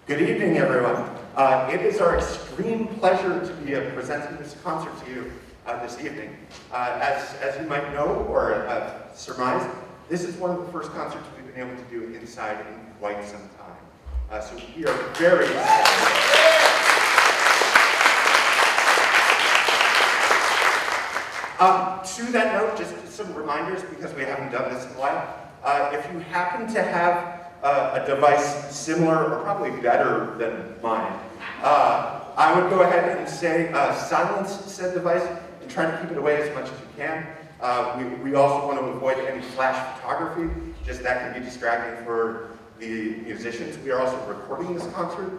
Good evening, everyone. It is our extreme pleasure to be presenting this concert to you this evening. As you might know or surmise, this is one of the first concerts we've been able to do inside in quite some time. So we are very excited. To that note, just some reminders because we haven't done this in a while. If you happen to have a device similar or probably better than mine, I would go ahead and say silence said device and try to keep it away as much as you can. We also want to avoid any flash photography, just that can be distracting for the musicians. We are also recording this concert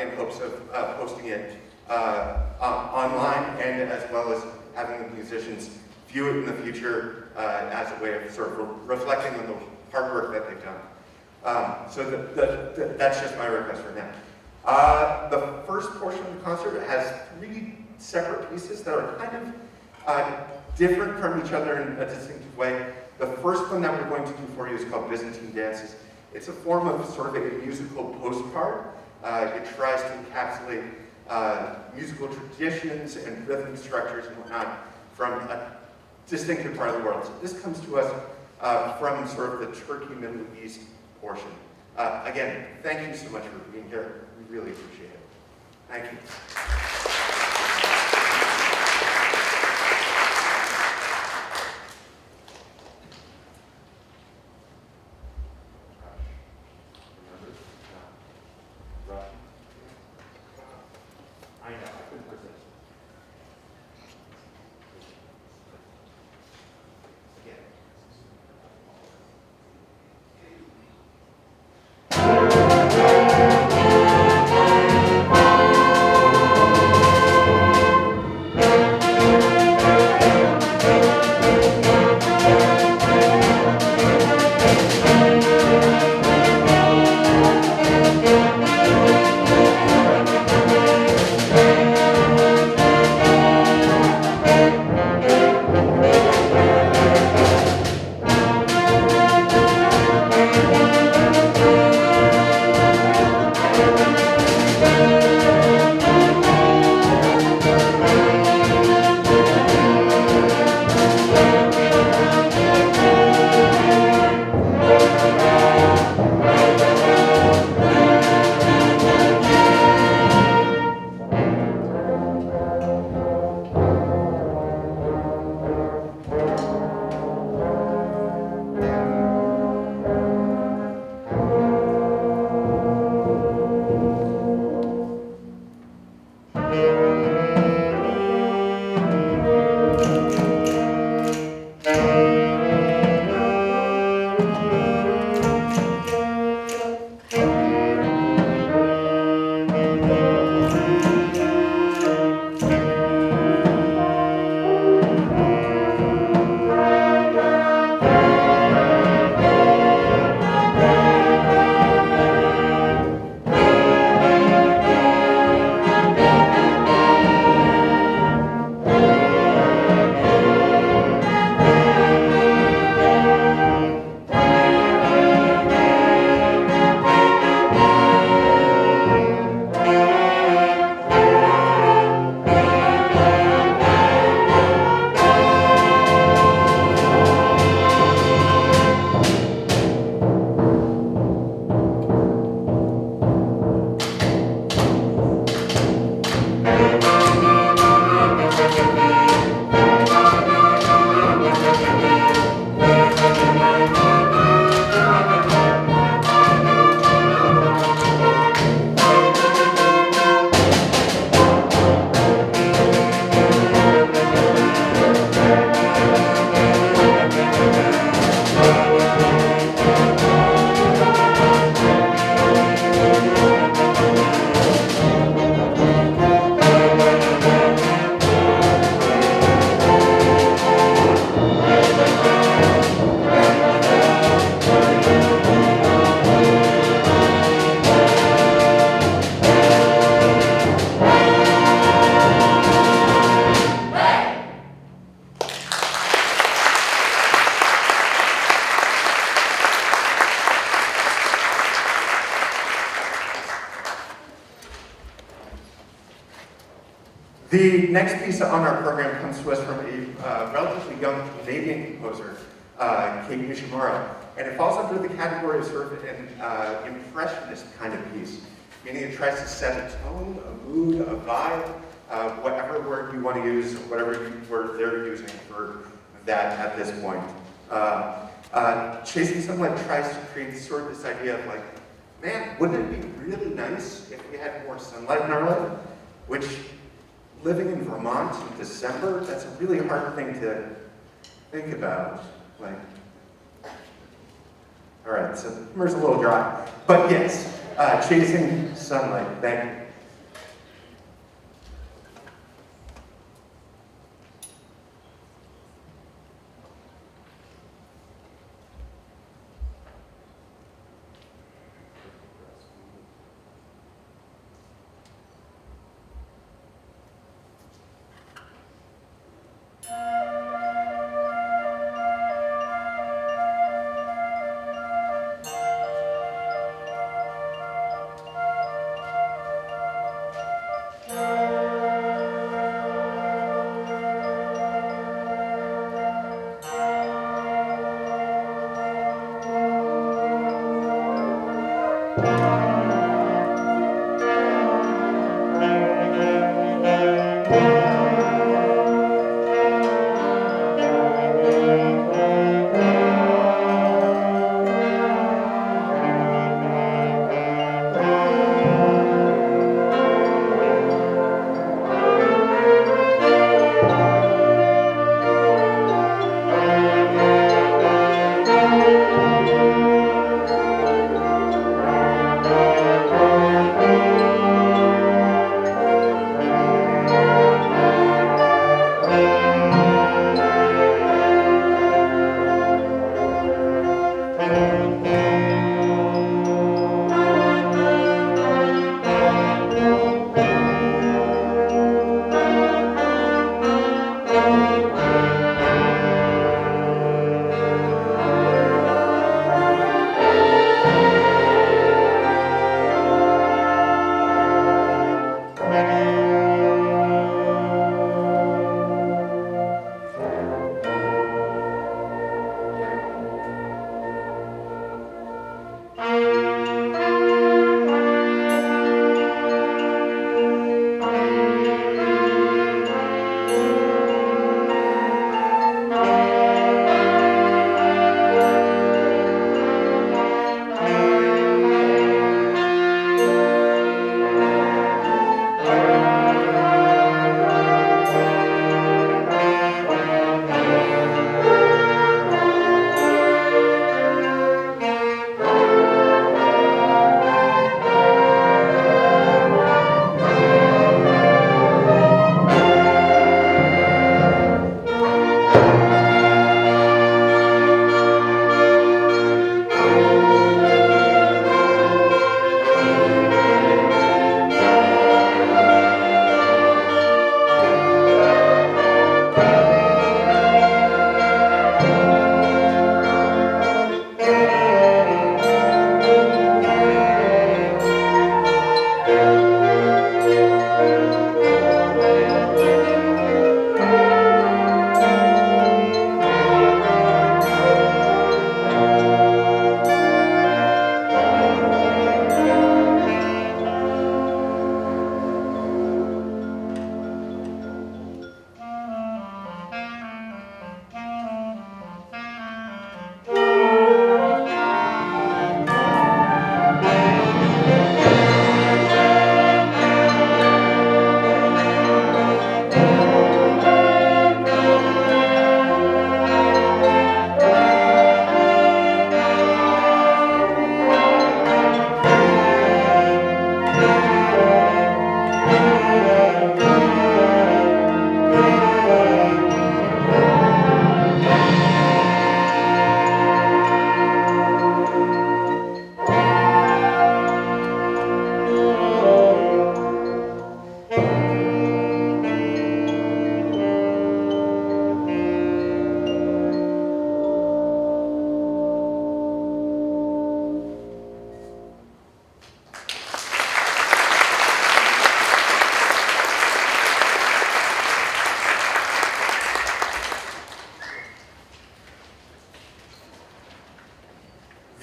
in hopes of posting it online and as well as having the musicians view it in the future as a way of sort of reflecting on the hard work that they've done. So that's just my request for now. The first portion of the concert has 3 separate pieces that are kind of different from each other in a distinctive way. The first one that we're going to do for you is called Byzantine Dances. It's a form of sort of a musical postcard. It tries to encapsulate musical traditions and rhythm structures and whatnot from a distinctive part of the world. So this comes to us from sort of the Turkey, Middle East portion. Again, thank you so much for being here. We really appreciate it. Thank you. I know, I couldn't resist. Again. The next piece on our program comes to us from a relatively young Canadian composer, Kate Nishimura, and it falls under the category of sort of an impressionist kind of piece, meaning it tries to set a tone, a mood, a vibe, whatever word you want to use, whatever word they're using for that at this point. Chasing Sunlight tries to create sort of this idea of like, man, wouldn't it be really nice if we had more sunlight in our life? Which, living in Vermont in December, that's a really hard thing to think about. Like, all right, so humor's a little dry. But yes, Chasing Sunlight, thank you.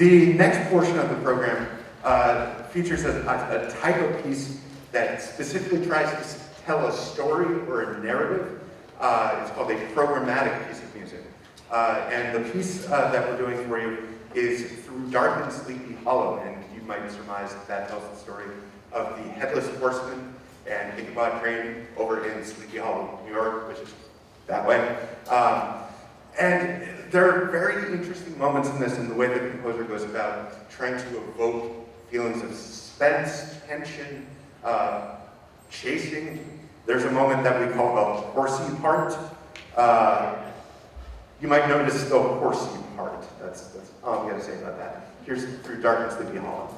The next portion of the program features a type of piece that specifically tries to tell a story or a narrative. It's called a programmatic piece of music. And the piece that we're doing for you is Through Dark and Sleepy Hollow, and you might surmise that tells the story of the Headless Horseman and Ichabod Crane over in Sleepy Hollow, New York, which is that way. And there are very interesting moments in this in the way the composer goes about trying to evoke feelings of suspense, tension, chasing. There's a moment that we call the horsey part. You might notice the horsey part. That's all I'm going to say about that. Here's Through Dark and Sleepy Hollow.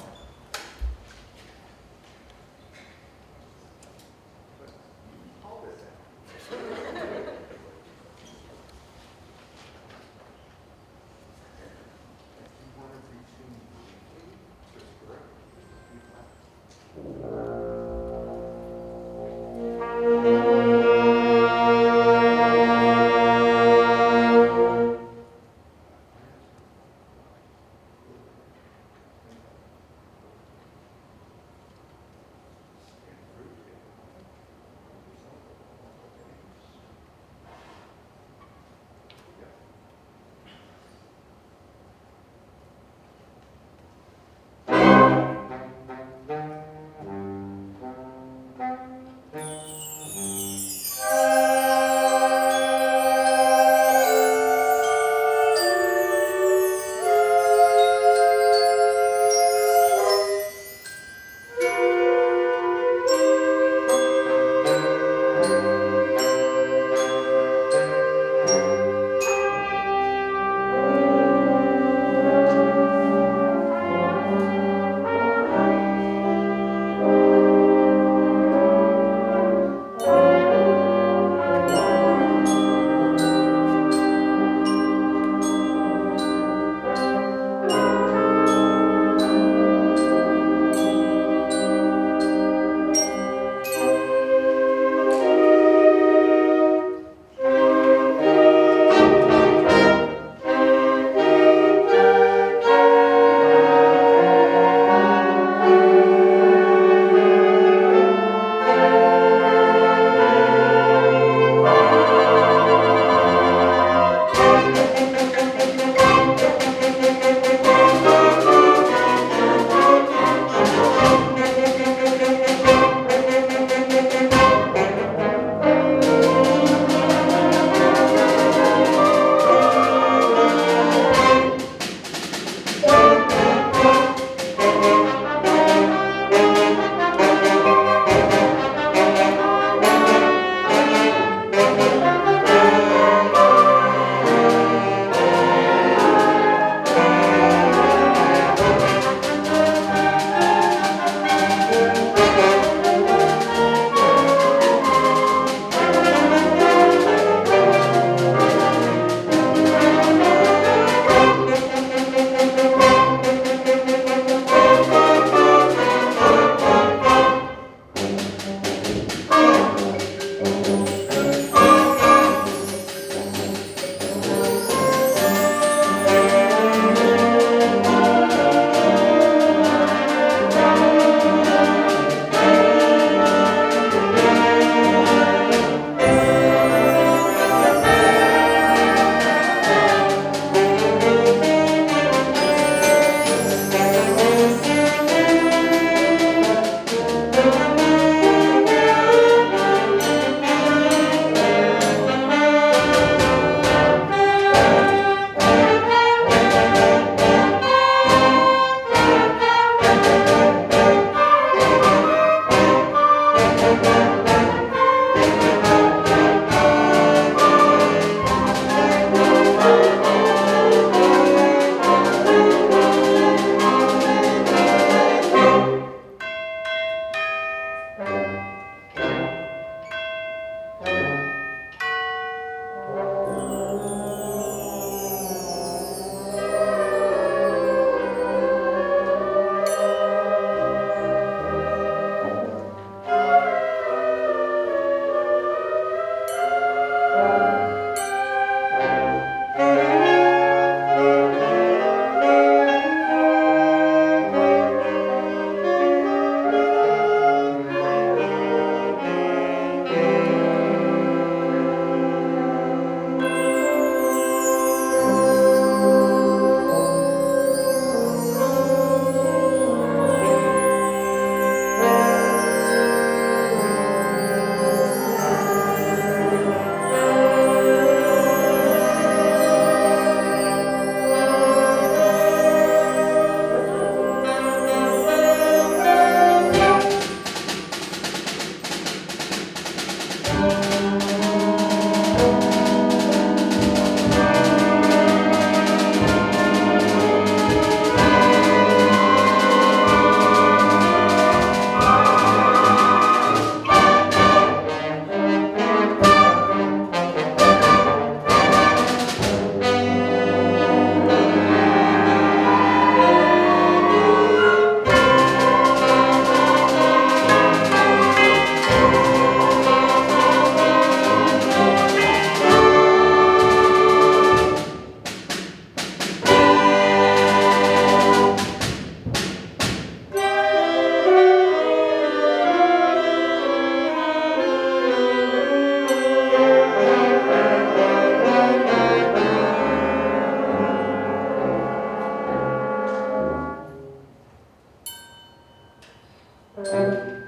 Thank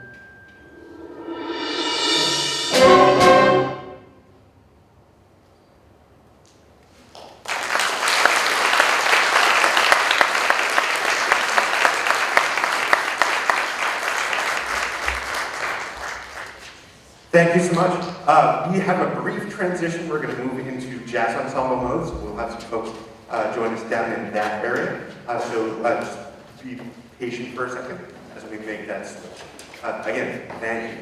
you so much. We have a brief transition. We're going to move into jazz ensemble mode, so we'll have some folks join us down in that area. So just be patient for a second as we make that switch. Again, thank you.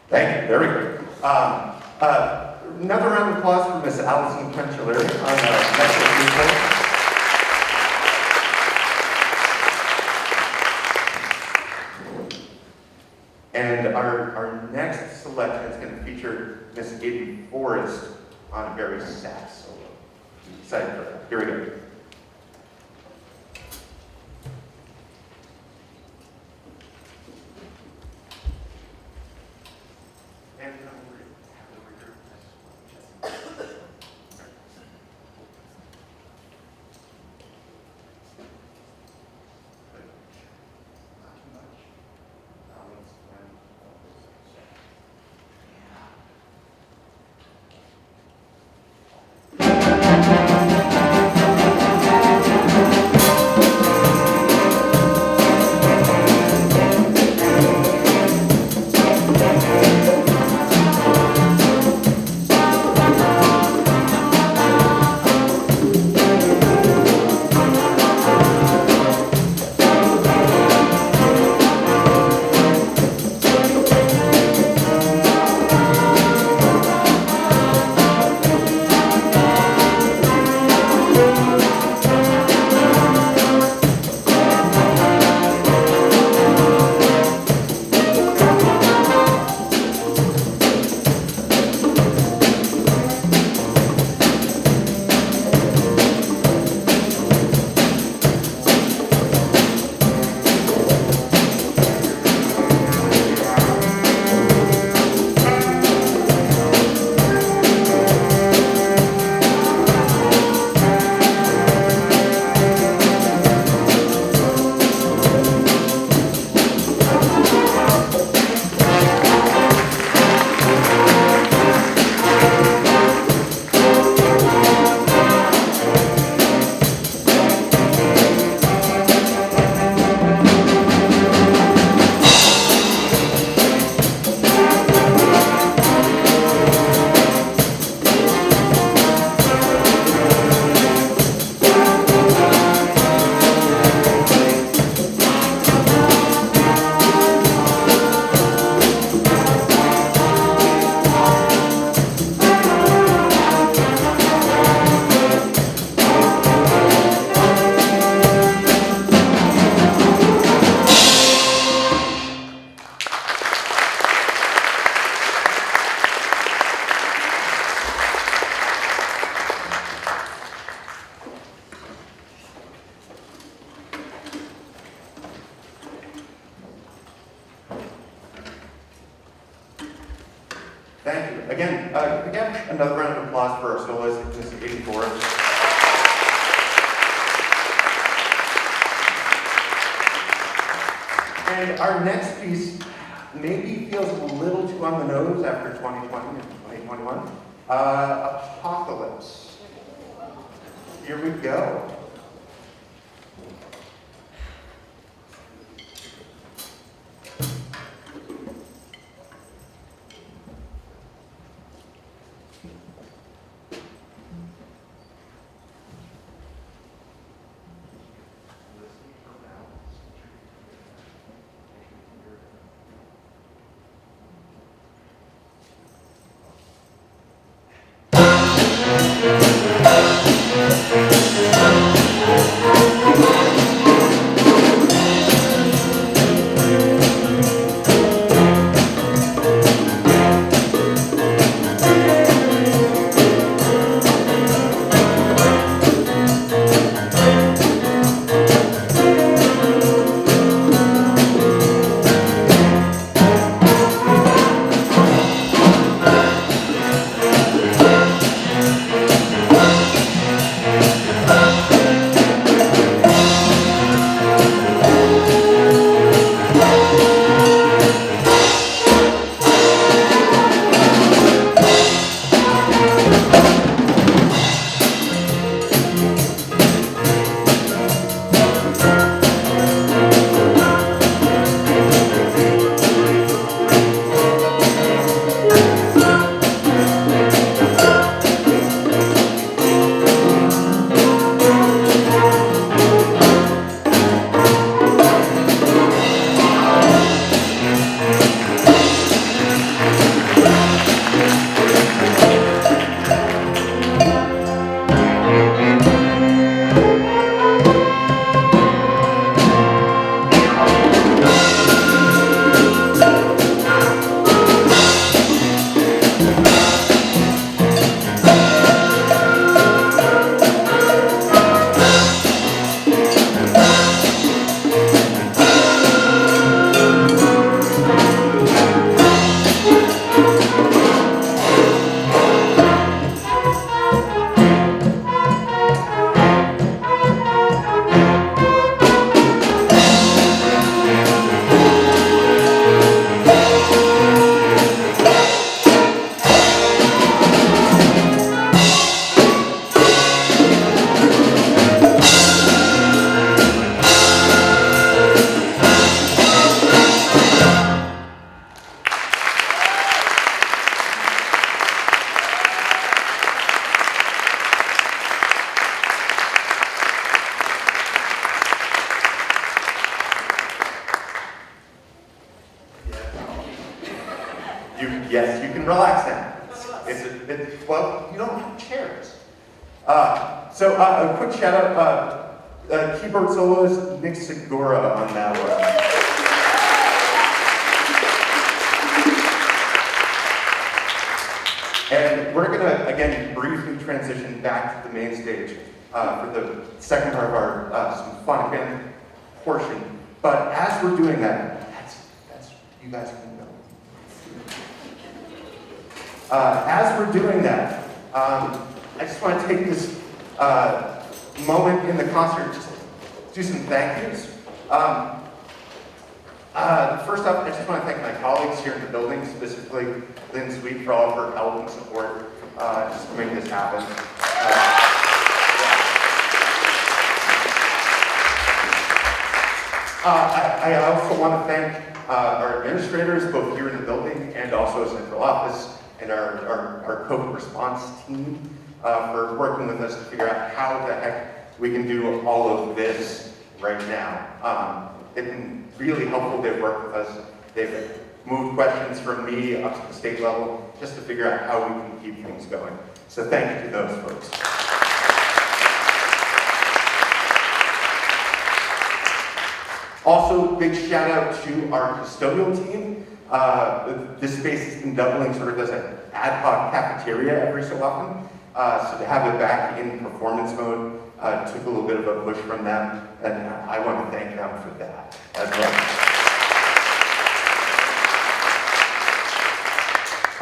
Thank you, very good. Another round of applause for Ms. Allison Quenchilleri on Metro People. And our next selection is going to feature Miss Aiden Forrest on a very sax solo. Excited for that. Here we go. Thank you. Again, another round of applause for our soloist, Mr. 84. And our next piece maybe feels a little too on the nose after 2020 and 2021. Apocalypse. Here we go. Yes, you can relax now. Well, you don't have chairs. So a quick shout out, keyboard soloist Nick Segura on that one. And we're gonna, again, briefly transition back to the main stage for the second part of our symphonic band portion. But as we're doing that, that's you guys can go. As we're doing that, I just want to take this moment in the concert to do some thank yous. First up, I just want to thank my colleagues here in the building, specifically Lynn Sweet for all of her help and support just to make this happen. I also want to thank our administrators, both here in the building and also central office, and our COVID response team for working with us to figure out how the heck we can do all of this right now. They've been really helpful. They've worked with us. They've moved questions from me up to the state level just to figure out how we can keep things going. So thank you to those folks. Also, big shout out to our custodial team. This space has been doubling sort of as an ad hoc cafeteria every so often. So to have it back in performance mode took a little bit of a push from them, and I want to thank them for that as well.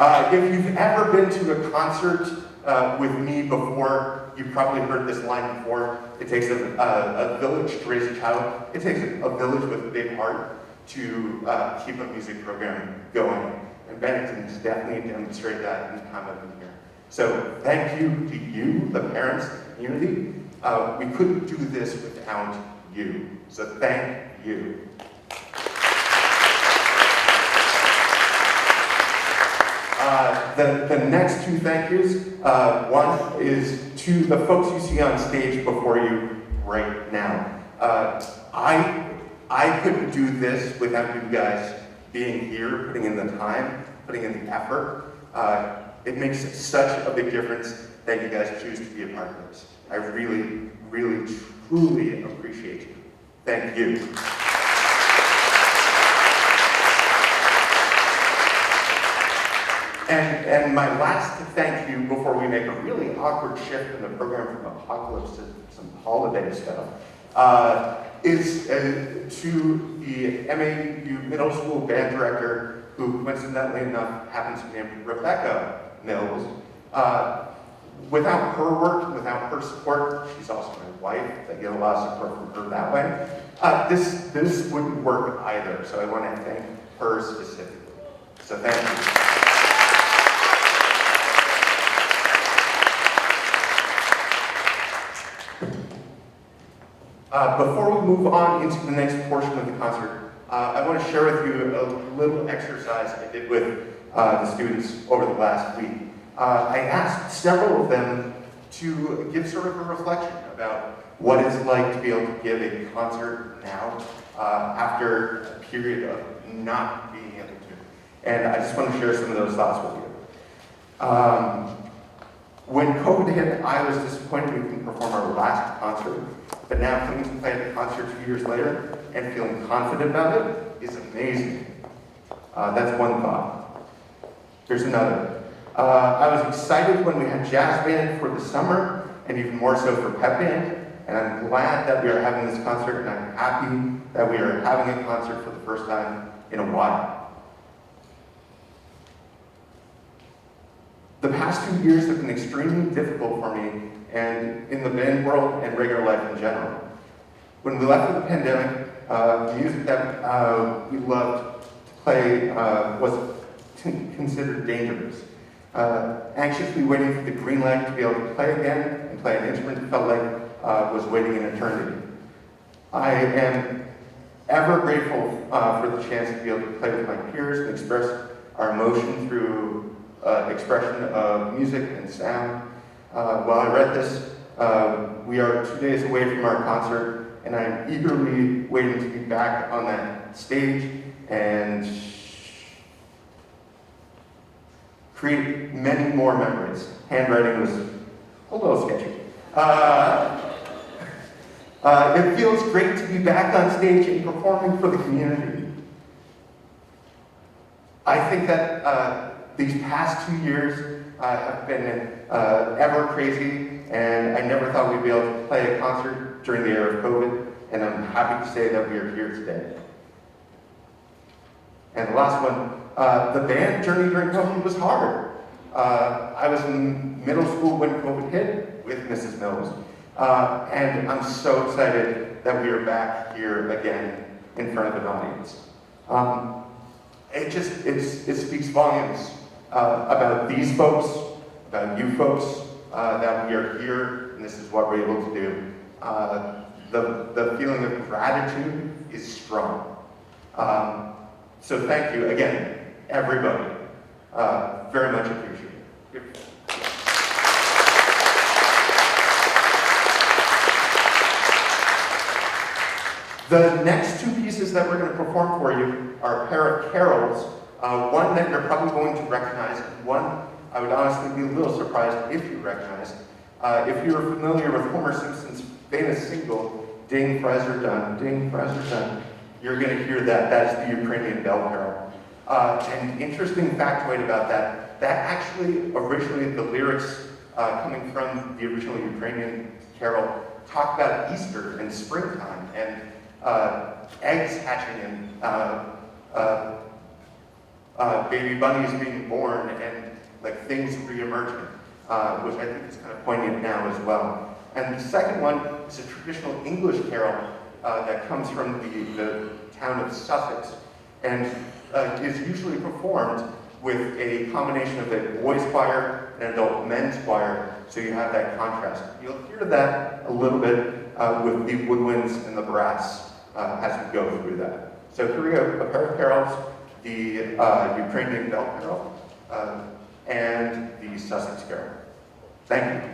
If you've ever been to a concert with me before, you've probably heard this line before. It takes a village to raise a child. It takes a village with a big heart to keep a music program going. And Bennington's definitely demonstrated that in the time I've been here. So thank you to you, the parents, the community. We couldn't do this without you. So thank you. The next two thank yous, one is to the folks you see on stage before you right now. I couldn't do this without you guys being here, putting in the time, putting in the effort. It makes such a big difference that you guys choose to be a part of this. I really, really, truly appreciate you. Thank you. And my last thank you before we make a really awkward shift in the program from apocalypse to some holiday stuff is to the MAU middle school band director, who coincidentally enough happens to be named Rebecca Mills. Without her work, without her support, she's also my wife, I get a lot of support from her that way, this wouldn't work either, so I want to thank her specifically. So thank you. Before we move on into the next portion of the concert, I want to share with you a little exercise I did with the students over the last week. I asked several of them to give sort of a reflection about what it's like to be able to give a concert now after a period of not being able to. And I just want to share some of those thoughts with you. When COVID hit, I was disappointed we couldn't perform our last concert, but now coming to play at the concert 2 years later and feeling confident about it is amazing. That's one thought. Here's another. I was excited when we had jazz band for the summer, and even more so for pep band, and I'm glad that we are having this concert, and I'm happy that we are having a concert for the first time in a while. The past 2 years have been extremely difficult for me, and in the band world and regular life in general. When we left for the pandemic, the music that we loved to play was considered dangerous. Anxiously waiting for the green light to be able to play again and play an instrument that felt like was waiting in eternity. I am ever grateful for the chance to be able to play with my peers and express our emotion through expression of music and sound. While I read this, we are 2 days away from our concert, and I'm eagerly waiting to be back on that stage and create many more memories. Handwriting was a little sketchy. It feels great to be back on stage and performing for the community. I think that these past 2 years have been ever crazy, and I never thought we'd be able to play a concert during the era of COVID, and I'm happy to say that we are here today. And the last one, the band journey during COVID was hard. I was in middle school when COVID hit with Mrs. Mills, and I'm so excited that we are back here again in front of an audience. It speaks volumes about these folks, about you folks, that we are here, and this is what we're able to do. The feeling of gratitude is strong. So thank you again, everybody. Very much appreciated. The next two pieces that we're going to perform for you are a pair of carols. One that you're probably going to recognize, and one I would honestly be a little surprised if you recognize. If you're familiar with Homer Simpson's famous single, Ding, Fries Are Done, you're going to hear that. That is the Ukrainian bell carol. An interesting factoid about that, that actually originally the lyrics coming from the original Ukrainian carol talk about Easter and springtime and eggs hatching and baby bunnies being born and like things re-emerging, which I think is kind of poignant now as well. And the second one is a traditional English carol that comes from the town of Sussex, and is usually performed with a combination of a boys' choir and an adult men's choir, so you have that contrast. You'll hear that a little bit with the woodwinds and the brass as we go through that. So here we go, a pair of carols, the Ukrainian bell carol, and the Sussex carol. Thank you.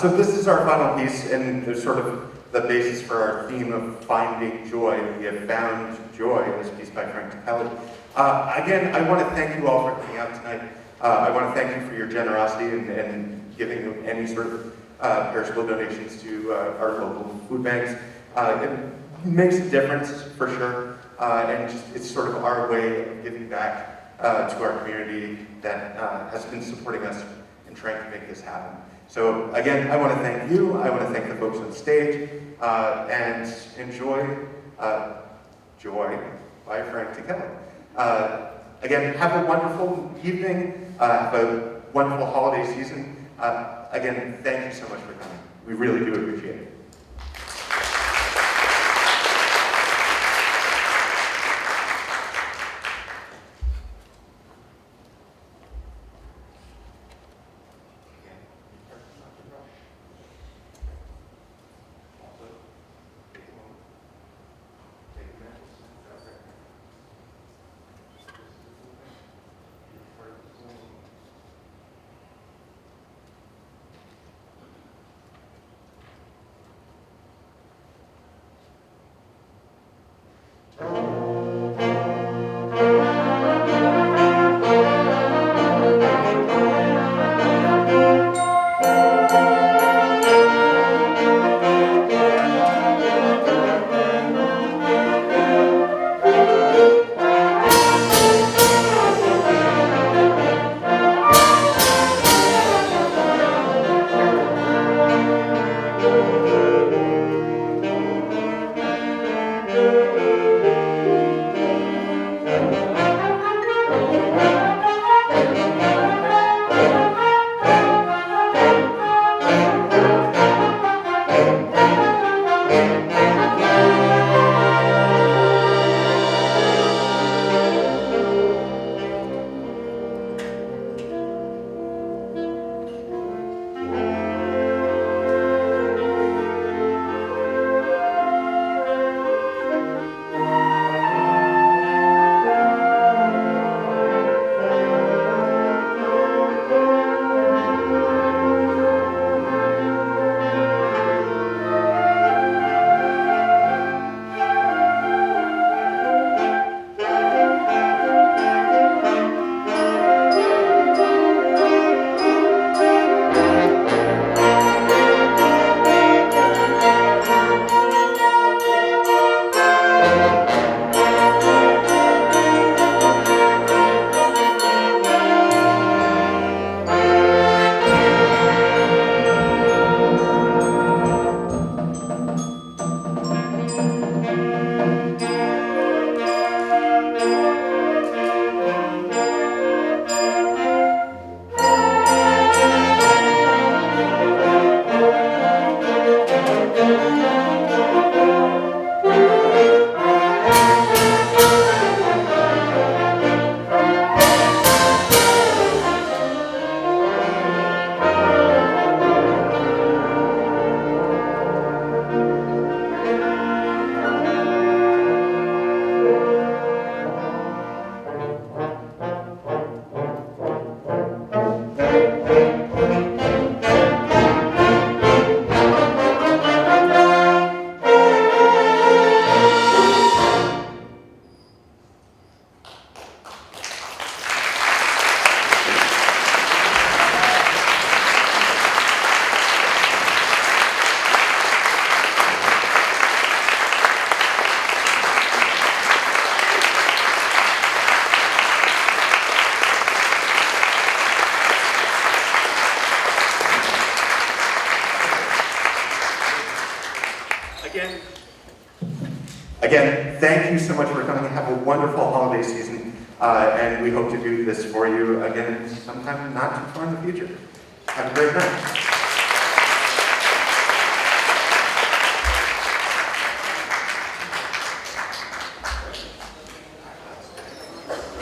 So this is our final piece, and there's sort of the basis for our theme of finding joy. We have found joy in this piece by Frank Kelly. Again, I want to thank you all for coming out tonight. I want to thank you for your generosity and giving any sort of perishable donations to our local food banks. It makes a difference for sure, and it's sort of our way of giving back to our community that has been supporting us and trying to make this happen. So again, I want to thank you. I want to thank the folks on stage, and enjoy Joy by Frank Kelly. Again, have a wonderful evening. Have a wonderful holiday season. Again, thank you so much for coming. We really do appreciate it. Again, thank you so much for coming. Have a wonderful holiday season, and we hope to do this for you again sometime not too far in the future. Have a great night.